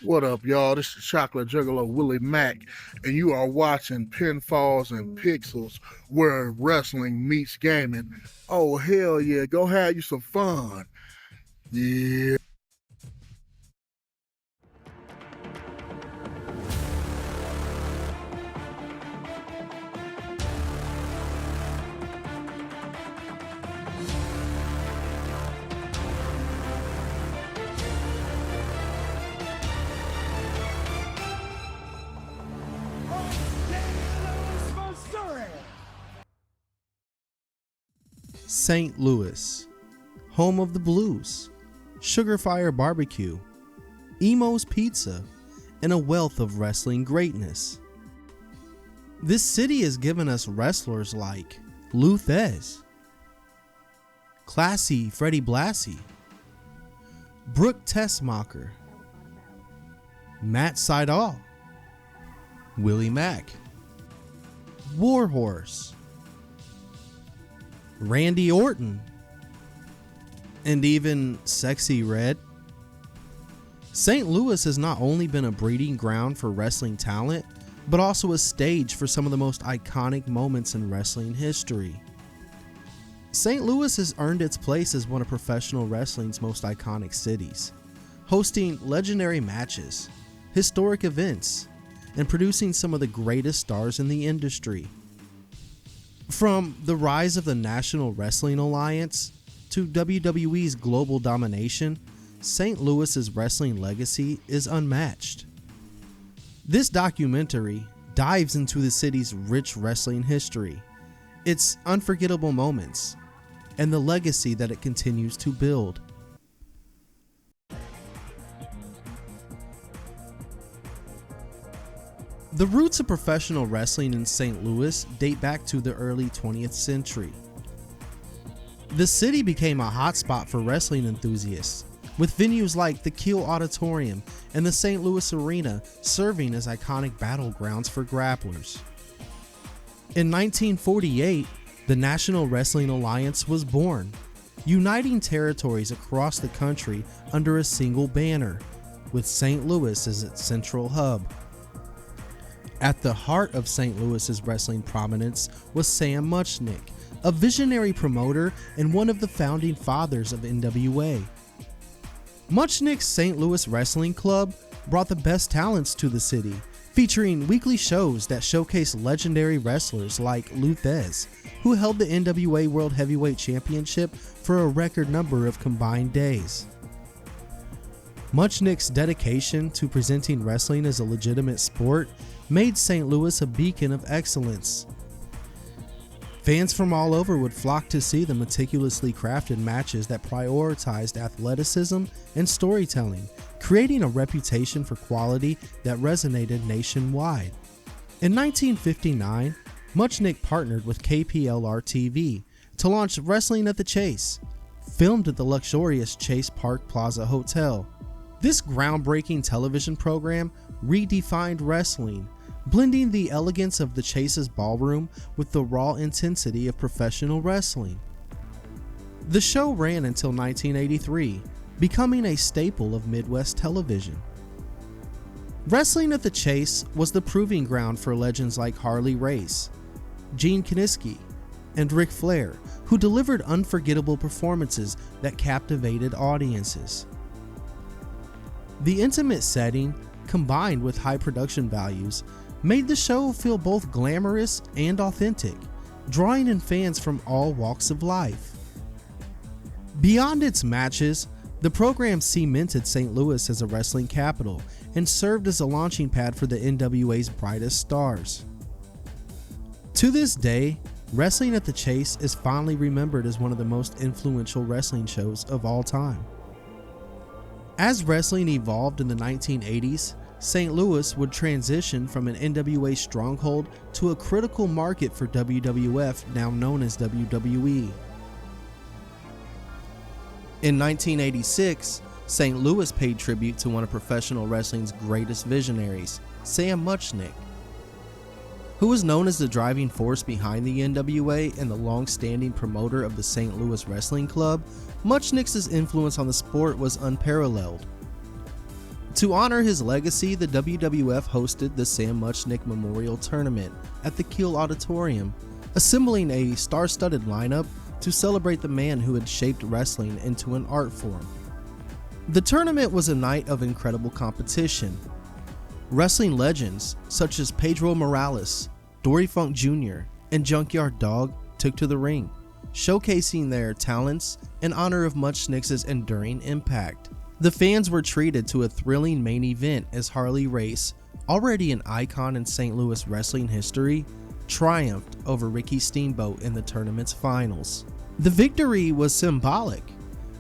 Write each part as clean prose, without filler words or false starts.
What up, y'all? This is Chocolate Juggalo Willie Mack, and you are watching Pinfalls and Pixels, where wrestling meets gaming. Oh, hell yeah, go have you some fun. Yeah. St. Louis, home of the blues, Sugar Fire Barbecue, Emo's Pizza, and a wealth of wrestling greatness. This city has given us wrestlers like Lou Thesz, Classy Freddie Blassie, Brooke Tessmacher, Matt Sydal, Willie Mack, Warhorse, Randy Orton, and even Sexy Red. St. Louis has not only been a breeding ground for wrestling talent, but also a stage for some of the most iconic moments in wrestling history. St. Louis has earned its place as one of professional wrestling's most iconic cities, hosting legendary matches, historic events, and producing some of the greatest stars in the industry. From the rise of the National Wrestling Alliance to WWE's global domination, St. Louis's wrestling legacy is unmatched. This documentary dives into the city's rich wrestling history, its unforgettable moments, and the legacy that it continues to build. The roots of professional wrestling in St. Louis date back to the early 20th century. The city became a hotspot for wrestling enthusiasts, with venues like the Kiel Auditorium and the St. Louis Arena serving as iconic battlegrounds for grapplers. In 1948, the National Wrestling Alliance was born, uniting territories across the country under a single banner, with St. Louis as its central hub. At the heart of St. Louis's wrestling prominence was Sam Muchnick, a visionary promoter and one of the founding fathers of NWA. Muchnick's St. Louis Wrestling Club brought the best talents to the city, featuring weekly shows that showcased legendary wrestlers like Lou Thesz, who held the NWA World Heavyweight Championship for a record number of combined days. Muchnick's dedication to presenting wrestling as a legitimate sport made St. Louis a beacon of excellence. Fans from all over would flock to see the meticulously crafted matches that prioritized athleticism and storytelling, creating a reputation for quality that resonated nationwide. In 1959, Muchnick partnered with KPLR-TV to launch Wrestling at the Chase, filmed at the luxurious Chase Park Plaza Hotel. This groundbreaking television program redefined wrestling, blending the elegance of the Chase's ballroom with the raw intensity of professional wrestling. The show ran until 1983, becoming a staple of Midwest television. Wrestling at the Chase was the proving ground for legends like Harley Race, Gene Kiniski, and Ric Flair, who delivered unforgettable performances that captivated audiences. The intimate setting, combined with high production values, made the show feel both glamorous and authentic, drawing in fans from all walks of life. Beyond its matches, the program cemented St. Louis as a wrestling capital and served as a launching pad for the NWA's brightest stars. To this day, Wrestling at the Chase is fondly remembered as one of the most influential wrestling shows of all time. As wrestling evolved in the 1980s, St. Louis would transition from an NWA stronghold to a critical market for WWF, now known as WWE. In 1986, St. Louis paid tribute to one of professional wrestling's greatest visionaries, Sam Muchnick. Who was known as the driving force behind the NWA and the long-standing promoter of the St. Louis Wrestling Club, Muchnick's influence on the sport was unparalleled. To honor his legacy, the WWF hosted the Sam Muchnick Memorial Tournament at the Kiel Auditorium, assembling a star-studded lineup to celebrate the man who had shaped wrestling into an art form. The tournament was a night of incredible competition. Wrestling legends such as Pedro Morales, Dory Funk Jr., and Junkyard Dog took to the ring, showcasing their talents in honor of Muchnick's enduring impact. The fans were treated to a thrilling main event as Harley Race, already an icon in St. Louis wrestling history, triumphed over Ricky Steamboat in the tournament's finals. The victory was symbolic,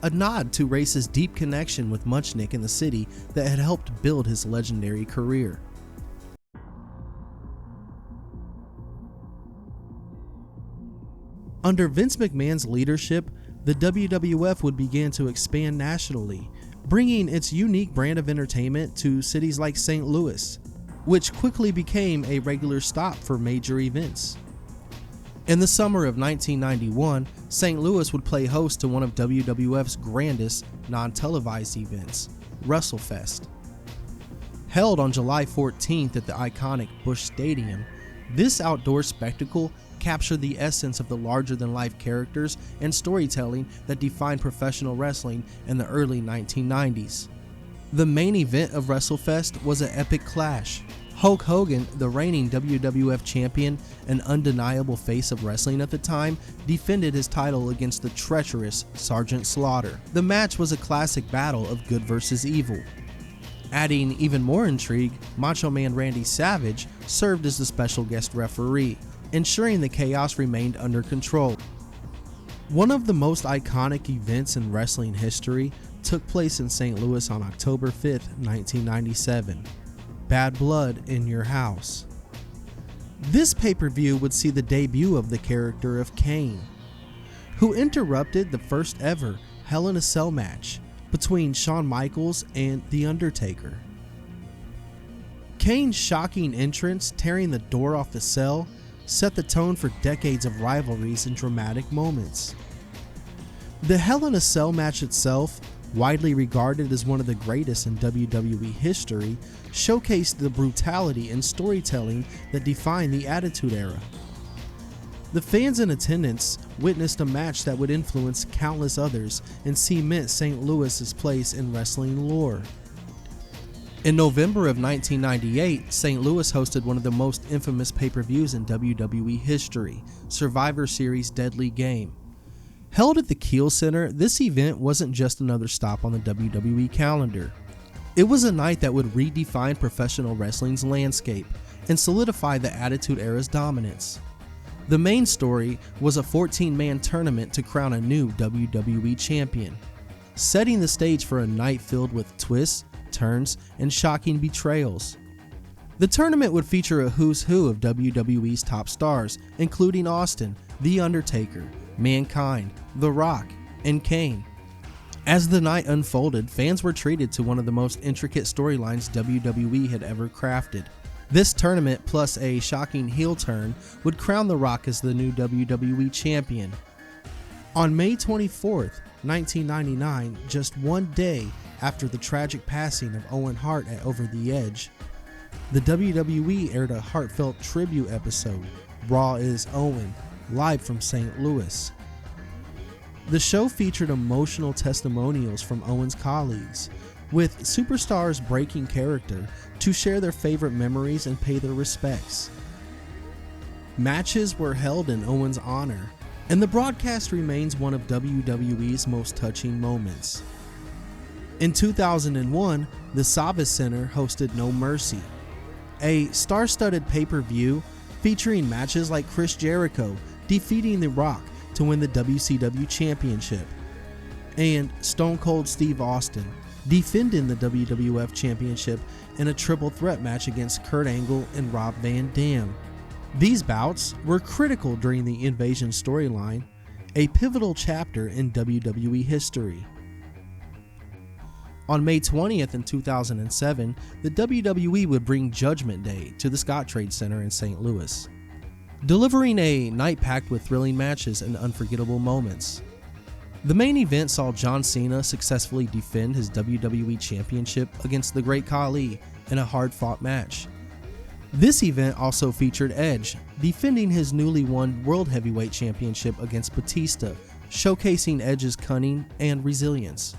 a nod to Race's deep connection with Muchnick in the city that had helped build his legendary career. Under Vince McMahon's leadership, the WWF would begin to expand nationally, bringing its unique brand of entertainment to cities like St. Louis, which quickly became a regular stop for major events. In the summer of 1991, St. Louis would play host to one of WWF's grandest non-televised events, WrestleFest. Held on July 14th at the iconic Busch Stadium, this outdoor spectacle captured the essence of the larger-than-life characters and storytelling that defined professional wrestling in the early 1990s. The main event of WrestleFest was an epic clash. Hulk Hogan, the reigning WWF champion and undeniable face of wrestling at the time, defended his title against the treacherous Sergeant Slaughter. The match was a classic battle of good versus evil. Adding even more intrigue, Macho Man Randy Savage served as the special guest referee, ensuring the chaos remained under control. One of the most iconic events in wrestling history took place in St. Louis on October 5th, 1997. Bad Blood in Your House. This pay-per-view would see the debut of the character of Kane, who interrupted the first ever Hell in a Cell match between Shawn Michaels and The Undertaker. Kane's shocking entrance, tearing the door off the cell, set the tone for decades of rivalries and dramatic moments. The Hell in a Cell match itself, widely regarded as one of the greatest in WWE history, showcased the brutality and storytelling that defined the Attitude Era. The fans in attendance witnessed a match that would influence countless others and cement St. Louis's place in wrestling lore. In November of 1998, St. Louis hosted one of the most infamous pay-per-views in WWE history, Survivor Series Deadly Game. Held at the Kiel Center, this event wasn't just another stop on the WWE calendar. It was a night that would redefine professional wrestling's landscape and solidify the Attitude Era's dominance. The main story was a 14-man tournament to crown a new WWE champion, setting the stage for a night filled with twists, turns, and shocking betrayals. The tournament would feature a who's who of WWE's top stars, including Austin, The Undertaker, Mankind, The Rock, and Kane. As the night unfolded, fans were treated to one of the most intricate storylines WWE had ever crafted. This tournament, plus a shocking heel turn, would crown The Rock as the new WWE champion. On May 24th, 1999, just one day after the tragic passing of Owen Hart at Over the Edge, the WWE aired a heartfelt tribute episode, Raw is Owen, live from St. Louis. The show featured emotional testimonials from Owen's colleagues, with superstars breaking character to share their favorite memories and pay their respects. Matches were held in Owen's honor, and the broadcast remains one of WWE's most touching moments. In 2001, the Savas Center hosted No Mercy, a star-studded pay-per-view featuring matches like Chris Jericho defeating The Rock to win the WCW Championship, and Stone Cold Steve Austin defending the WWF Championship in a triple threat match against Kurt Angle and Rob Van Dam. These bouts were critical during the Invasion storyline, a pivotal chapter in WWE history. On May 20th in 2007, the WWE would bring Judgment Day to the Scottrade Center in St. Louis, delivering a night packed with thrilling matches and unforgettable moments. The main event saw John Cena successfully defend his WWE Championship against the Great Khali in a hard-fought match. This event also featured Edge defending his newly won World Heavyweight Championship against Batista, showcasing Edge's cunning and resilience.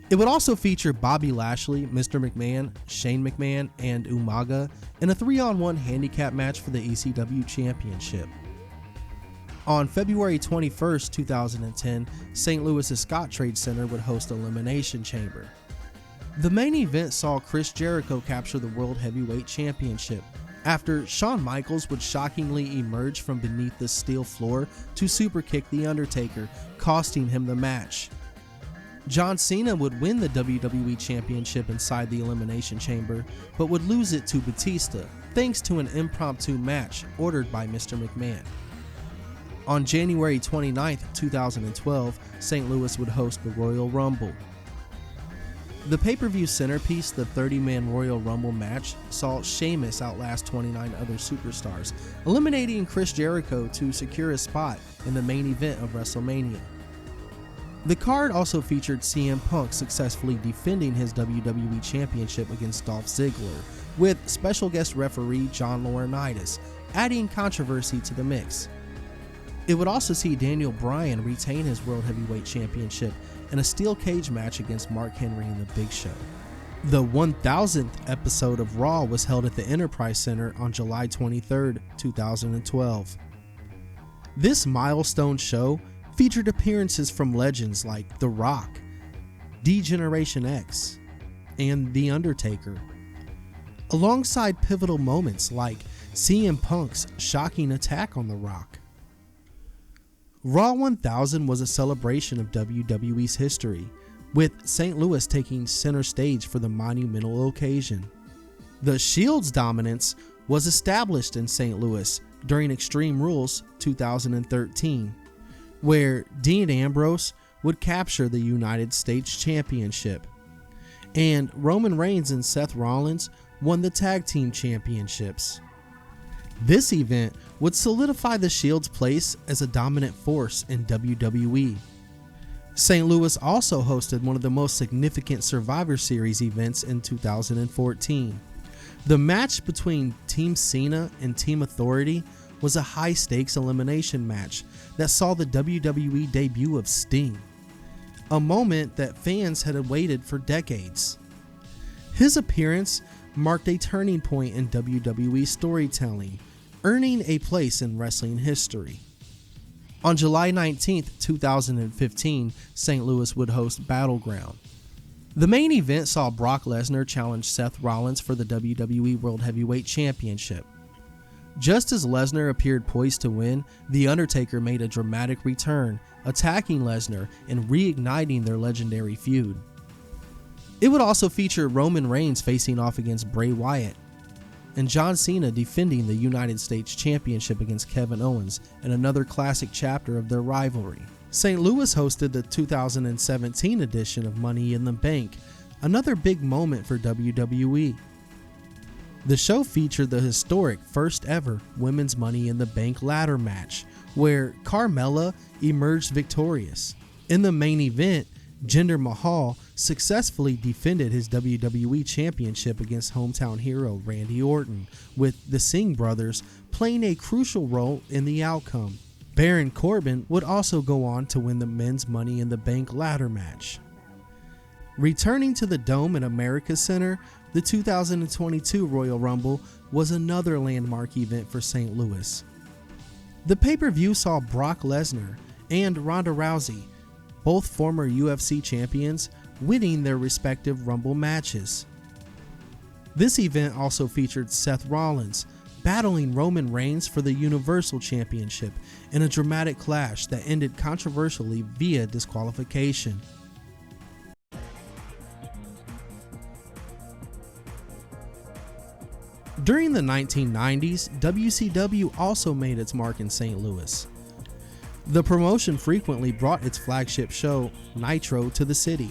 It would also feature Bobby Lashley, Mr. McMahon, Shane McMahon, and Umaga in a 3-on-1 handicap match for the ECW Championship. On February 21, 2010, St. Louis' Scott Trade Center would host Elimination Chamber. The main event saw Chris Jericho capture the World Heavyweight Championship after Shawn Michaels would shockingly emerge from beneath the steel floor to superkick The Undertaker, costing him the match. John Cena would win the WWE Championship inside the Elimination Chamber, but would lose it to Batista thanks to an impromptu match ordered by Mr. McMahon. On January 29, 2012, St. Louis would host the Royal Rumble. The pay-per-view centerpiece, the 30-man Royal Rumble match, saw Sheamus outlast 29 other superstars, eliminating Chris Jericho to secure a spot in the main event of WrestleMania. The card also featured CM Punk successfully defending his WWE Championship against Dolph Ziggler, with special guest referee John Laurinaitis adding controversy to the mix. It would also see Daniel Bryan retain his World Heavyweight Championship in a steel cage match against Mark Henry and The Big Show. The 1000th episode of Raw was held at the Enterprise Center on July 23, 2012. This milestone show featured appearances from legends like The Rock, D-Generation X, and The Undertaker, alongside pivotal moments like CM Punk's shocking attack on The Rock. Raw 1000 was a celebration of WWE's history, with St. Louis taking center stage for the monumental occasion. The Shield's dominance was established in St. Louis during Extreme Rules 2013, where Dean Ambrose would capture the United States Championship, and Roman Reigns and Seth Rollins won the Tag Team Championships. This event would solidify the Shield's place as a dominant force in WWE. St. Louis also hosted one of the most significant Survivor Series events in 2014. The match between Team Cena and Team Authority was a high-stakes elimination match that saw the WWE debut of Sting, a moment that fans had awaited for decades. His appearance marked a turning point in WWE storytelling, earning a place in wrestling history. On July 19, 2015, St. Louis would host Battleground. The main event saw Brock Lesnar challenge Seth Rollins for the WWE World Heavyweight Championship. Just as Lesnar appeared poised to win, The Undertaker made a dramatic return, attacking Lesnar and reigniting their legendary feud. It would also feature Roman Reigns facing off against Bray Wyatt, and John Cena defending the United States Championship against Kevin Owens in another classic chapter of their rivalry. St. Louis hosted the 2017 edition of Money in the Bank, another big moment for WWE. The show featured the historic first ever Women's Money in the Bank ladder match, where Carmella emerged victorious. In the main event, Jinder Mahal successfully defended his WWE Championship against hometown hero Randy Orton, with the Singh brothers playing a crucial role in the outcome. Baron Corbin would also go on to win the Men's Money in the Bank ladder match. Returning to the Dome at America's Center, the 2022 Royal Rumble was another landmark event for St. Louis. The pay-per-view saw Brock Lesnar and Ronda Rousey, both former UFC champions, winning their respective Rumble matches. This event also featured Seth Rollins battling Roman Reigns for the Universal Championship in a dramatic clash that ended controversially via disqualification. During the 1990s, WCW also made its mark in St. Louis. The promotion frequently brought its flagship show, Nitro, to the city,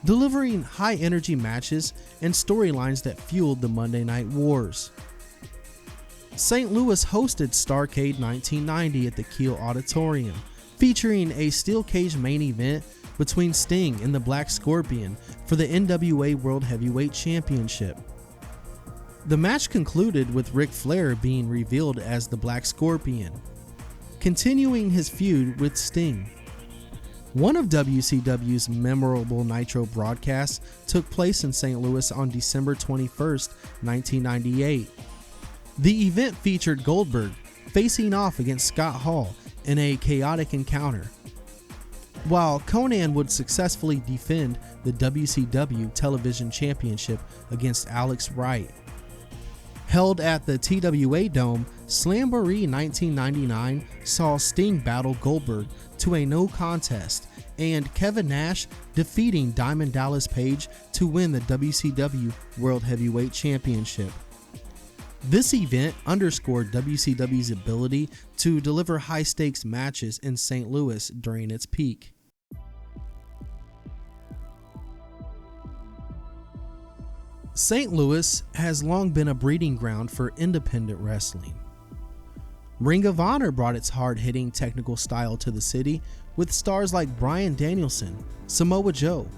delivering high-energy matches and storylines that fueled the Monday Night Wars. St. Louis hosted Starrcade 1990 at the Kiel Auditorium, featuring a steel cage main event between Sting and the Black Scorpion for the NWA World Heavyweight Championship. The match concluded with Ric Flair being revealed as the Black Scorpion, continuing his feud with Sting. One of WCW's memorable Nitro broadcasts took place in St. Louis on December 21st, 1998. The event featured Goldberg facing off against Scott Hall in a chaotic encounter, while Conan would successfully defend the WCW Television Championship against Alex Wright. Held at the TWA Dome, Slamboree 1999 saw Sting battle Goldberg to a no contest, and Kevin Nash defeating Diamond Dallas Page to win the WCW World Heavyweight Championship. This event underscored WCW's ability to deliver high-stakes matches in St. Louis during its peak. St. Louis has long been a breeding ground for independent wrestling. Ring of Honor brought its hard-hitting technical style to the city with stars like Bryan Danielson, Samoa Joe,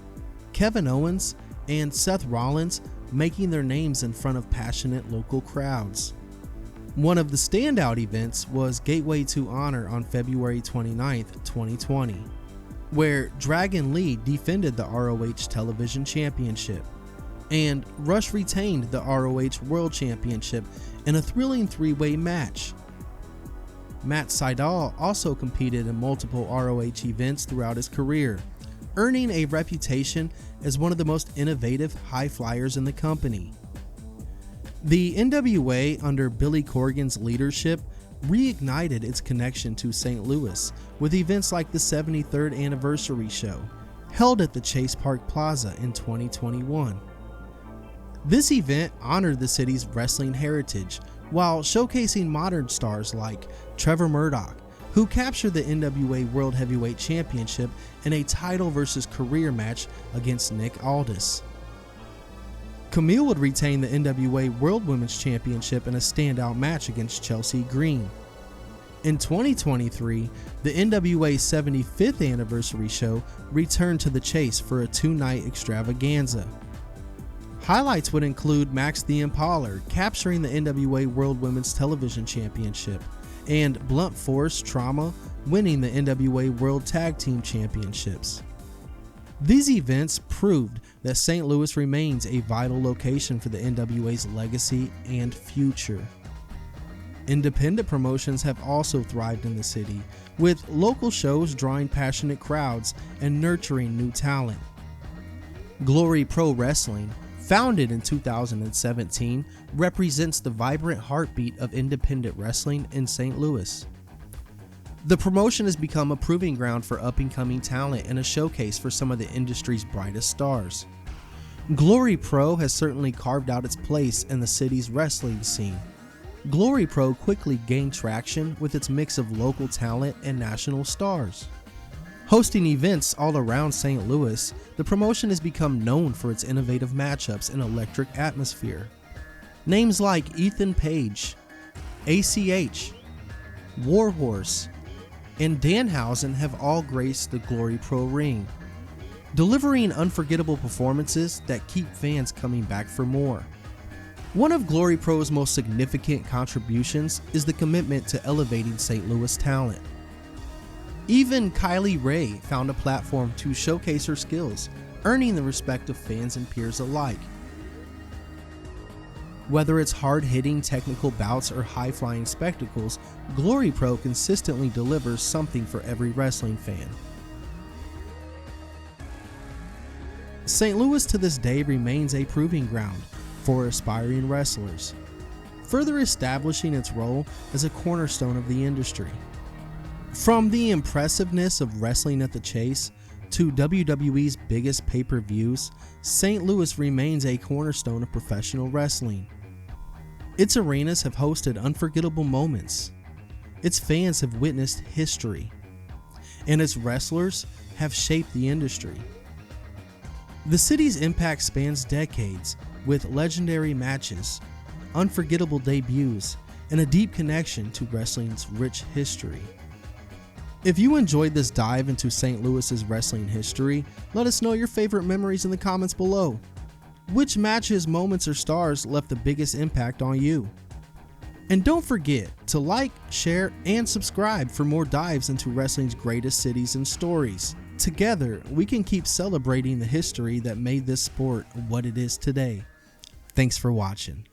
Kevin Owens, and Seth Rollins making their names in front of passionate local crowds. One of the standout events was Gateway to Honor on February 29, 2020, where Dragon Lee defended the ROH Television Championship, and Rush retained the ROH World Championship in a thrilling three-way match. Matt Sydal also competed in multiple ROH events throughout his career, earning a reputation as one of the most innovative high flyers in the company. The NWA, under Billy Corgan's leadership, reignited its connection to St. Louis with events like the 73rd Anniversary Show, held at the Chase Park Plaza in 2021. This event honored the city's wrestling heritage while showcasing modern stars like Trevor Murdoch, who captured the NWA World Heavyweight Championship in a title versus career match against Nick Aldis. Camille would retain the NWA World Women's Championship in a standout match against Chelsea Green. In 2023, the NWA 75th Anniversary Show returned to the Chase for a two-night extravaganza. Highlights would include Max the Impaler capturing the NWA World Women's Television Championship, and Blunt Force Trauma winning the NWA World Tag Team Championships. These events proved that St. Louis remains a vital location for the NWA's legacy and future. Independent promotions have also thrived in the city, with local shows drawing passionate crowds and nurturing new talent. Glory Pro Wrestling, founded in 2017, represents the vibrant heartbeat of independent wrestling in St. Louis. The promotion has become a proving ground for up-and-coming talent and a showcase for some of the industry's brightest stars. Glory Pro has certainly carved out its place in the city's wrestling scene. Glory Pro quickly gained traction with its mix of local talent and national stars. Hosting events all around St. Louis, the promotion has become known for its innovative matchups and electric atmosphere. Names like Ethan Page, ACH, Warhorse, and Danhausen have all graced the Glory Pro ring, delivering unforgettable performances that keep fans coming back for more. One of Glory Pro's most significant contributions is the commitment to elevating St. Louis talent. Even Kylie Ray found a platform to showcase her skills, earning the respect of fans and peers alike. Whether it's hard-hitting technical bouts or high-flying spectacles, Glory Pro consistently delivers something for every wrestling fan. St. Louis to this day remains a proving ground for aspiring wrestlers, further establishing its role as a cornerstone of the industry. From the impressiveness of wrestling at the Chase to WWE's biggest pay-per-views, St. Louis remains a cornerstone of professional wrestling. Its arenas have hosted unforgettable moments, its fans have witnessed history, and its wrestlers have shaped the industry. The city's impact spans decades, with legendary matches, unforgettable debuts, and a deep connection to wrestling's rich history. If you enjoyed this dive into St. Louis's wrestling history, let us know your favorite memories in the comments below. Which matches, moments, or stars left the biggest impact on you? And don't forget to like, share, and subscribe for more dives into wrestling's greatest cities and stories. Together, we can keep celebrating the history that made this sport what it is today. Thanks for watching.